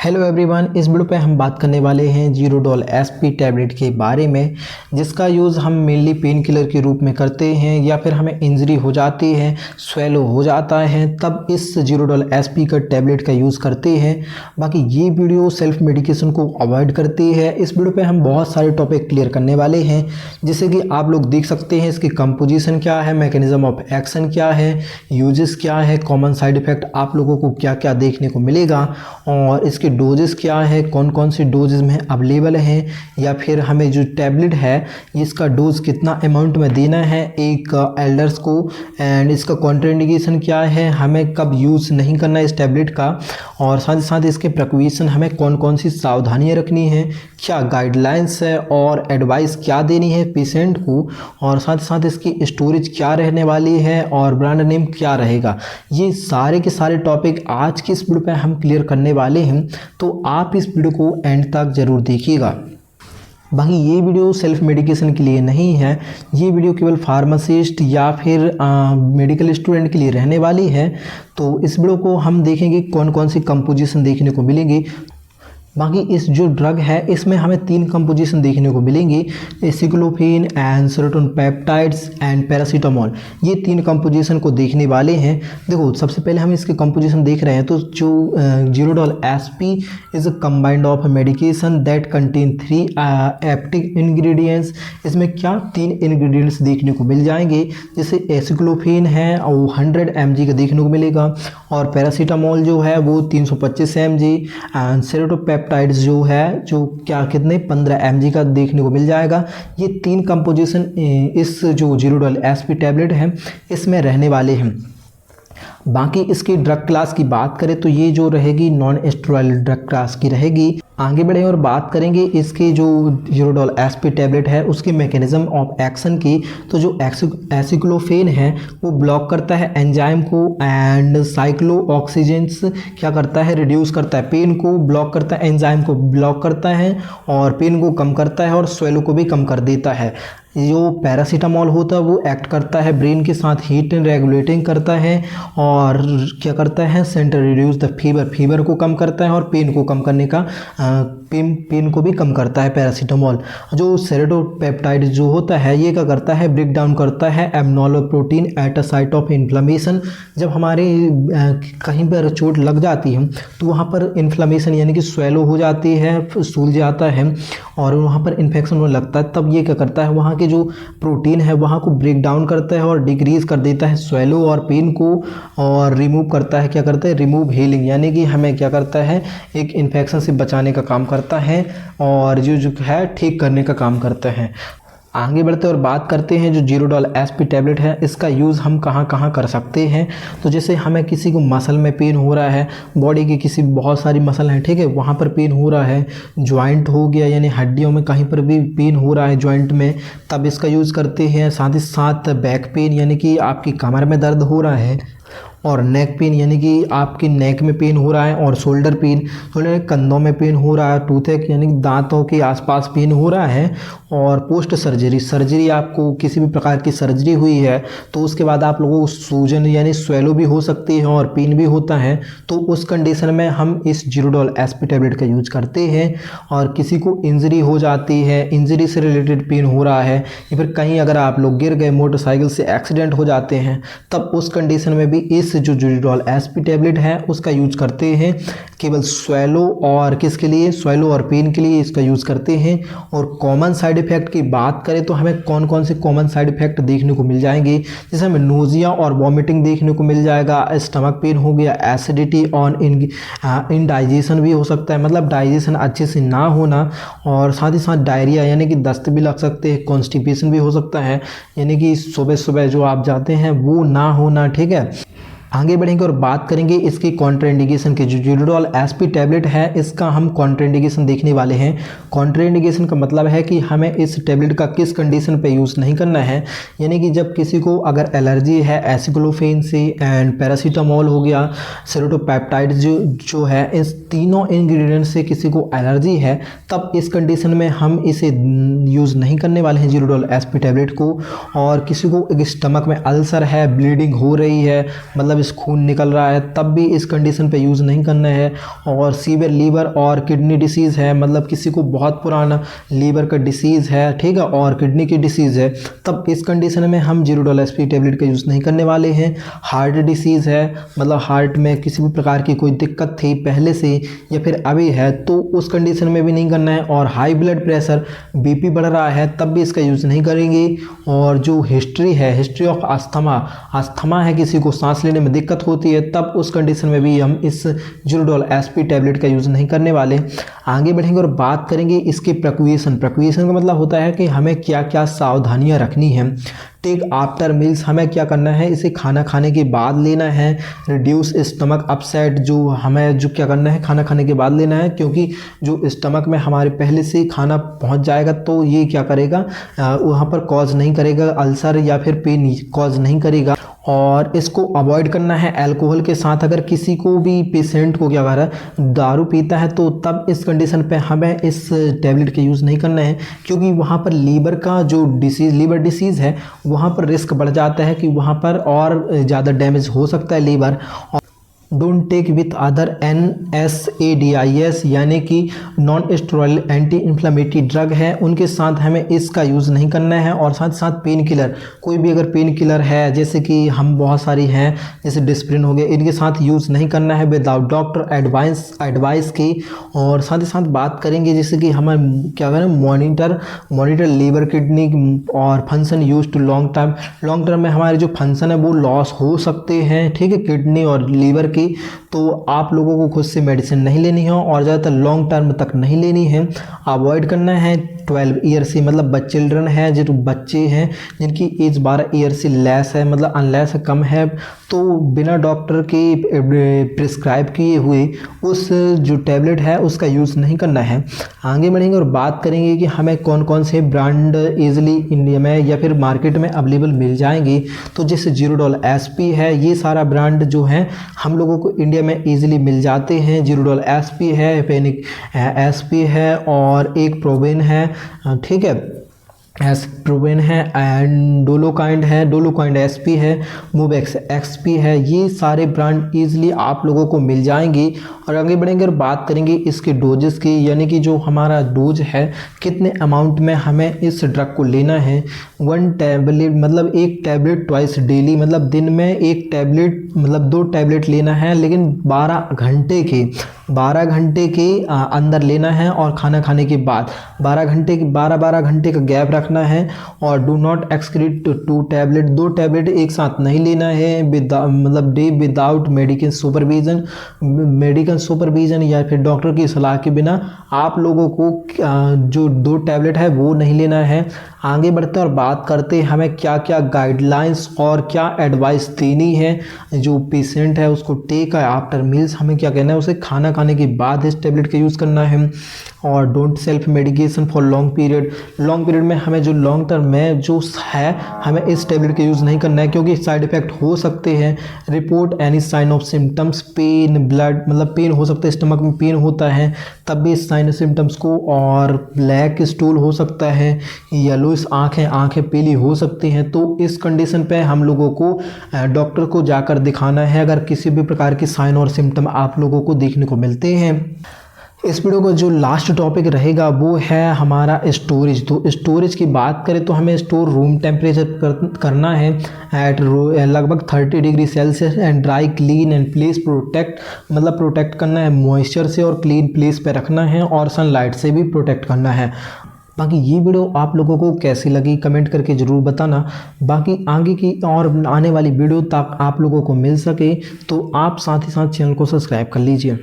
Hello everyone, इस video पे हम बात करने वाले हैं जीरोडॉल एसपी टैबलेट के बारे में, जिसका यूज़ हम मेनली पेन किलर के रूप में करते हैं या फिर हमें इंजरी हो जाती है, स्वेलो हो जाता है, तब इस जीरोडॉल एसपी का टैबलेट का यूज़ करते हैं। बाकी ये वीडियो सेल्फ मेडिकेशन को अवॉइड करती है। इस वीडियो पे हम बहुत सारे टॉपिक क्लियर करने वाले हैं, जैसे कि आप लोग देख सकते हैं इसकी कंपोजिशन क्या है, मैकेनिज्म ऑफ एक्शन क्या है, यूजेस क्या है, कॉमन साइड इफ़ेक्ट आप लोगों को क्या क्या देखने को मिलेगा और इसके डोजेस क्या है, कौन कौन से डोजेस में अवेलेबल हैं, या फिर हमें जो टैबलेट है इसका डोज कितना अमाउंट में देना है एक एल्डर्स को, एंड इसका कॉन्ट्राइंडिकेशन क्या है, हमें कब यूज़ नहीं करना है इस टैबलेट का, और साथ ही साथ इसके प्रिकॉशन हमें कौन कौन सी सावधानियां रखनी है, क्या गाइडलाइंस है और एडवाइस क्या देनी है पेशेंट को, और साथ ही साथ इसकी स्टोरेज क्या रहने वाली है और ब्रांड नेम क्या रहेगा। ये सारे के सारे टॉपिक आज की इस वीडियो पे हम क्लियर करने वाले हैं, तो आप इस वीडियो को एंड तक ज़रूर देखिएगा। बाकी ये वीडियो सेल्फ मेडिकेशन के लिए नहीं है, ये वीडियो केवल फार्मासिस्ट या फिर मेडिकल स्टूडेंट के लिए रहने वाली है। तो इस वीडियो को हम देखेंगे कौन कौन सी कंपोजिशन देखने को मिलेंगी। बाकी इस जो ड्रग है इसमें हमें 3 कंपोजिशन देखने को मिलेंगी, aceclofenac and serotonin peptides and paracetamol. ये 3 कंपोजिशन को देखने वाले हैं। देखो, सबसे पहले हम इसके कंपोजिशन देख रहे हैं, तो जो Zerodol SP is a combined of medication that contain 3 active ingredients. इसमें क्या 3 इंग्रेडिएंट्स देखने को मिल जाएंगे, जैसे एसिक्लोफेन है और 100 mg का देखने को मिलेगा, और पैरासीटामोल जो है वो 325 mg, एंड सेरोटोपेप्टाइड्स जो है जो क्या कितने 15 mg का देखने को मिल जाएगा। ये 3 कंपोजिशन इस जो जीरोडॉल एसपी टैबलेट है इसमें रहने वाले हैं। बाकी इसकी ड्रग क्लास की बात करें तो ये जो रहेगी नॉन स्टेरॉइड ड्रग क्लास की रहेगी। आगे बढ़े और बात करेंगे इसके जो जीरोडॉल एसपी टैबलेट है उसके मैकेनिज्म ऑफ एक्शन की। तो जो एसिक्लोफेन है वो ब्लॉक करता है एंजाइम को, एंड साइक्लोऑक्सीजेंस क्या करता है, रिड्यूस करता है, पेन को ब्लॉक करता है, एंजाइम को ब्लॉक करता है और पेन को कम करता है और स्वेलो को भी कम कर देता है। जो पैरासीटामोल होता है वो एक्ट करता है ब्रेन के साथ, हीट रेगुलेटिंग करता है और क्या करता है, सेंटर रिड्यूस द फीवर को कम करता है और पेन को कम करने का पेन को भी कम करता है पैरासीटामोल। जो सेरोटोपेप्टाइड जो होता है ये क्या करता है, ब्रेक डाउन करता है abnormal protein at a site of inflammation. जब हमारे कहीं पर चोट लग जाती है तो वहाँ पर इन्फ्लेमेशन यानी कि स्वेलो हो जाती है, सूज जाता है और वहाँ पर इन्फेक्शन होने लगता है, तब ये क्या करता है, वहाँ के जो प्रोटीन है वहाँ को ब्रेक डाउन करता है और डिक्रीज कर देता है स्वेलो और पेन को, और रिमूव करता है, क्या करता है, रिमूव हीलिंग, यानी कि हमें क्या करता है, एक इन्फेक्शन से बचाने का काम करता है और जो है ठीक करने का काम करता है। आगे बढ़ते और बात करते हैं जो जीरोडॉल एसपी टैबलेट है इसका यूज़ हम कहाँ कहाँ कर सकते हैं। तो जैसे हमें किसी को मसल में पेन हो रहा है, बॉडी की किसी बहुत सारी मसल हैं, ठीक है, वहाँ पर पेन हो रहा है, जॉइंट हो गया यानी हड्डियों में कहीं पर भी पेन हो रहा है जॉइंट में, तब इसका यूज़ करते हैं। साथ ही साथ बैक पेन यानी कि आपकी कमर में दर्द हो रहा है, और नेक पेन यानी कि आपकी नेक में पेन हो रहा है, और शोल्डर पेन कंधों में पेन हो रहा है, टूथेक यानी दांतों के आसपास पेन हो रहा है, और पोस्ट सर्जरी आपको किसी भी प्रकार की सर्जरी हुई है तो उसके बाद आप लोगों को सूजन यानी स्वेलो भी हो सकती है और पेन भी होता है, तो उस कंडीशन में हम इस जीरोडॉल एसपी टैबलेट का यूज करते हैं। और किसी को इंजरी हो जाती है, इंजरी से रिलेटेड पेन हो रहा है, या फिर कहीं अगर आप लोग गिर गए, मोटरसाइकिल से एक्सीडेंट हो जाते हैं, तब उस कंडीशन में भी इस जो जीरोडॉल एसपी टैबलेट है उसका यूज करते हैं। केवल स्वेलो और किसके लिए, स्वेलो और पेन के लिए इसका यूज करते हैं। और कॉमन साइड इफेक्ट की बात करें तो हमें कौन कौन से कॉमन साइड इफेक्ट देखने को मिल जाएंगे, जैसे हमें नोजिया और वॉमिटिंग देखने को मिल जाएगा, स्टमक पेन हो गया, एसिडिटी और इनडाइजेशन भी हो सकता है, मतलब डाइजेशन अच्छे से ना होना, और साथ ही साथ डायरिया यानी कि दस्त भी लग सकते हैं, कॉन्स्टिपेशन भी हो सकता है, यानी कि सुबह सुबह जो आप जाते हैं वो ना होना, ठीक है। आगे बढ़ेंगे और बात करेंगे इसकी कॉन्ट्राइंडिकेशन की। जो जीरोडॉल एसपी टैबलेट है इसका हम कॉन्ट्राइंडिकेशन देखने वाले हैं। कॉन्ट्राइंडिकेशन का मतलब है कि हमें इस टैबलेट का किस कंडीशन पे यूज़ नहीं करना है, यानी कि जब किसी को अगर एलर्जी है एसिक्लोफेन से, एंड पैरासीटामोल हो गया, सेरोटोपेप्टाइड जो है, इस तीनों इंग्रेडिएंट से किसी को एलर्जी है, तब इस कंडीशन में हम इसे यूज़ नहीं करने वाले हैं जीरोडॉल एसपी टैबलेट को। और किसी को स्टमक में अल्सर है, ब्लीडिंग हो रही है, मतलब LL खून निकल रहा है तब भी इस कंडीशन पे यूज़ नहीं करना है। और सीवियर लीवर और किडनी डिसीज़ है, मतलब किसी को बहुत पुराना लीवर का डिसीज़ है, ठीक है, और किडनी की डिसीज़ है, तब इस कंडीशन में हम जीरोडॉल एसपी टैबलेट का यूज़ नहीं करने वाले हैं। हार्ट डिसीज़ है, मतलब हार्ट में किसी भी प्रकार की कोई दिक्कत थी पहले से या फिर अभी है तो उस कंडीशन में भी नहीं करना है। और हाई ब्लड प्रेशर, बीपी बढ़ रहा है तब भी इसका यूज़ नहीं करेंगे। और जो हिस्ट्री है, हिस्ट्री ऑफ अस्थमा है, किसी को सांस लेने में दिक्कत होती है तब उस कंडीशन में भी हम इस जीरोडॉल एसपी टैबलेट का यूज़ नहीं करने वाले। आगे बढ़ेंगे और बात करेंगे इसके प्रिकॉशन का मतलब होता है कि हमें क्या क्या सावधानियां रखनी है। टेक आफ्टर मील्स, हमें क्या करना है, इसे खाना खाने के बाद लेना है। रिड्यूस स्टमक अपसेट, जो हमें जो क्या करना है खाना खाने के बाद लेना है, क्योंकि जो स्टमक में हमारे पहले से खाना पहुंच जाएगा तो ये क्या करेगा, वहाँ पर कॉज नहीं करेगा अल्सर या फिर पेन कॉज नहीं करेगा। और इसको अवॉइड करना है अल्कोहल के साथ। अगर किसी को भी पेशेंट को क्या कर रहा है, दारू पीता है तो तब इस कंडीशन पे हमें इस टैबलेट का यूज़ नहीं करना है, क्योंकि वहाँ पर लीवर का जो लीवर डिसीज़ है वहाँ पर रिस्क बढ़ जाता है कि वहाँ पर और ज़्यादा डैमेज हो सकता है liver. Don't take with other NSAIDs यानी कि non steroid anti inflammatory drug है, उनके साथ हमें इसका यूज़ नहीं करना है। और साथ साथ पेन किलर, कोई भी अगर पेन किलर है जैसे कि हम बहुत सारी हैं जैसे डिस्प्रिन हो गए, इनके साथ यूज़ नहीं करना है विदाउट डॉक्टर एडवाइस की। और साथ ही साथ बात करेंगे जैसे कि हमें क्या करें, मॉनिटर लीवर किडनी और function use to long term में हमारे जो फंक्शन है वो लॉस हो सकते हैं, ठीक है, किडनी और लीवर की। तो आप लोगों को खुद से मेडिसिन नहीं लेनी है और ज़्यादातर लॉन्ग टर्म तक नहीं लेनी है। अवॉइड करना है 12 ईयर से, मतलब चिल्ड्रन है, जो बच्चे हैं जिनकी एज 12 ईयर से लेस है, मतलब अनलेस कम है, तो बिना डॉक्टर के प्रिस्क्राइब किए हुए उस जो टैबलेट है उसका यूज़ नहीं करना है। आगे बढ़ेंगे और बात करेंगे कि हमें कौन कौन से ब्रांड ईजिली इंडिया में या फिर मार्केट में अवेलेबल मिल जाएंगे। तो जैसे जीरोडॉल एसपी है, ये सारा ब्रांड जो है हम लोगों को इंडिया में ईजिली मिल जाते हैं। जीरोडॉल एसपी है, फेनिक एसपी है और एक प्रोवेन है, ठीक है, प्रोवेन है, एंड डोलोकाइंड एसपी है, मूवेक्स एक्सपी है। ये सारे ब्रांड ईजिली आप लोगों को मिल जाएंगे। और आगे बढ़ेंगे और बात करेंगे इसके डोजेस की, यानी कि जो हमारा डोज है कितने अमाउंट में हमें इस ड्रग को लेना है। 1 टैबलेट मतलब 1 टैबलेट ट्वाइस डेली, मतलब दिन में 1 टैबलेट मतलब 2 टैबलेट लेना है, लेकिन 12 घंटे के अंदर लेना है। और खाना खाने के बाद 12 घंटे का गैप रखना है। और do not excrete 2 tablet, 2 tablet एक साथ नहीं लेना है मतलब डे विदाउट मेडिकल सुपरविजन या फिर डॉक्टर की सलाह के बिना आप लोगों को जो 2 टैबलेट है वो नहीं लेना है। आगे बढ़ते और बात करते हैं हमें क्या क्या गाइडलाइंस और क्या एडवाइस देनी है जो पेशेंट है उसको। टेक आफ्टर मील्स, हमें क्या कहना है, उसे खाना खाने के बाद इस टैबलेट का यूज़ करना है। और don't self medication for long period में हमें जो लॉन्ग टर्म में जो है हमें इस टैबलेट का यूज़ नहीं करना है, क्योंकि साइड इफेक्ट हो सकते हैं। Report any sign of symptoms, pain, blood, मतलब पेन हो सकता है, स्टमक में पेन होता है तब भी इस साइन सिम्टम्स को। और ब्लैक स्टूल हो सकता है, येलोइश आँखें पीली हो सकती हैं। तो इस कंडीशन पे हम लोगों को डॉक्टर को जाकर दिखाना है अगर किसी भी प्रकार की साइन और सिम्टम आप लोगों को देखने को मिलते हैं। इस वीडियो का जो लास्ट टॉपिक रहेगा वो है हमारा स्टोरेज। तो स्टोरेज की बात करें तो हमें स्टोर रूम टेम्परेचर करना है एट लगभग 30 degree Celsius and dry, clean and place protect करना है मॉइस्चर से, और क्लीन प्लेस पे रखना है और सनलाइट से भी प्रोटेक्ट करना है। बाकी ये वीडियो आप लोगों को कैसी लगी कमेंट करके ज़रूर बताना। बाकी आगे की और आने वाली वीडियो तक आप लोगों को मिल सके तो आप साथ ही साथ चैनल को सब्सक्राइब कर लीजिए।